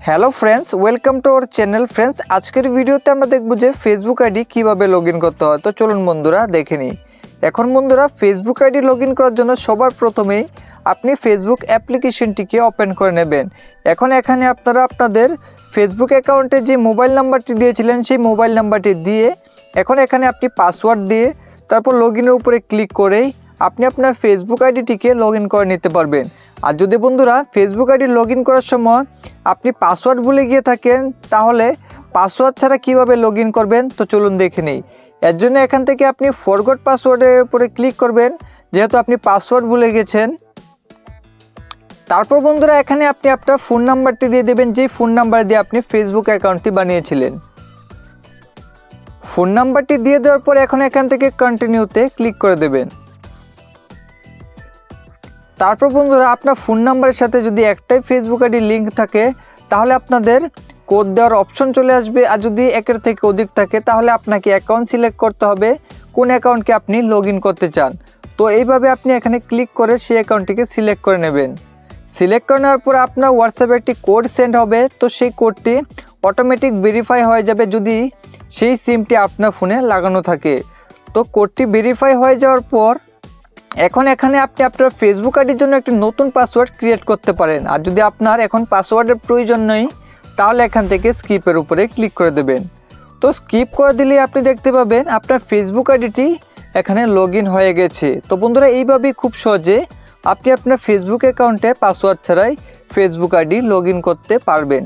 Hello friends, welcome to our channel. Friends, আজকের ভিডিওতে আমরা দেখব যে ফেসবুক আইডি কীভাবে লগ ইন করতে হয়। তো চলুন বন্ধুরা দেখে নিই। এখন বন্ধুরা ফেসবুক আইডি লগ ইন করার জন্য সবার প্রথমেই আপনি ফেসবুক অ্যাপ্লিকেশনটিকে ওপেন করে নেবেন। এখন এখানে আপনারা আপনাদের ফেসবুক অ্যাকাউন্টে যে মোবাইল নাম্বারটি দিয়েছিলেন সেই মোবাইল নাম্বারটি দিয়ে এখন এখানে আপনি পাসওয়ার্ড দিয়ে তারপর লগ ইনের উপরে ক্লিক করেই আপনি আপনার ফেসবুক আইডিটিকে লগ ইন করে নিতে পারবেন। আর যদি বন্ধুরা ফেসবুক আইডি লগ ইন করার সময় আপনি পাসওয়ার্ড ভুলে গিয়ে থাকেন, তাহলে পাসওয়ার্ড ছাড়া কীভাবে লগ ইন করবেন তো চলুন দেখে নিই। এর জন্য এখান থেকে আপনি ফরগট পাসওয়ার্ডের উপরে ক্লিক করবেন, যেহেতু আপনি পাসওয়ার্ড ভুলে গেছেন। তারপর বন্ধুরা এখানে আপনি আপনার ফোন নাম্বারটি দিয়ে দেবেন, যেই ফোন নাম্বার দিয়ে আপনি ফেসবুক অ্যাকাউন্টটি বানিয়েছিলেন। ফোন নাম্বারটি দিয়ে দেওয়ার পর এখন এখান থেকে কন্টিনিউতে ক্লিক করে দেবেন। তারপর বন্ধুরা আপনার ফোন নাম্বারের সাথে যদি একটাই ফেসবুক আইডি লিঙ্ক থাকে তাহলে আপনাদের কোড দেওয়ার অপশন চলে আসবে। আর যদি একের থেকে অধিক থাকে তাহলে আপনাকে অ্যাকাউন্ট সিলেক্ট করতে হবে কোন অ্যাকাউন্টকে আপনি লগ ইন করতে চান। তো এইভাবে আপনি এখানে ক্লিক করে সেই অ্যাকাউন্টটিকে সিলেক্ট করে নেবেন। সিলেক্ট করে নেওয়ার পর আপনার হোয়াটসঅ্যাপে একটি কোড সেন্ড হবে। তো সেই কোডটি অটোমেটিক ভেরিফাই হয়ে যাবে যদি সেই সিমটি আপনার ফোনে লাগানো থাকে। তো কোডটি ভেরিফাই হয়ে যাওয়ার পর এখন এখানে আপনি আপনার ফেসবুক আইডির জন্য একটি নতুন পাসওয়ার্ড ক্রিয়েট করতে পারেন। আর যদি আপনার এখন পাসওয়ার্ডের প্রয়োজন নেই তাহলে এখান থেকে স্কিপের উপরে ক্লিক করে দেবেন। তো স্কিপ করে দিলে আপনি দেখতে পাবেন আপনার ফেসবুক আইডিটি এখানে লগ ইন হয়ে গেছে। তো বন্ধুরা এইভাবেই খুব সহজে আপনি আপনার ফেসবুক অ্যাকাউন্টে পাসওয়ার্ড ছাড়াই ফেসবুক আইডি লগ ইন করতে পারবেন।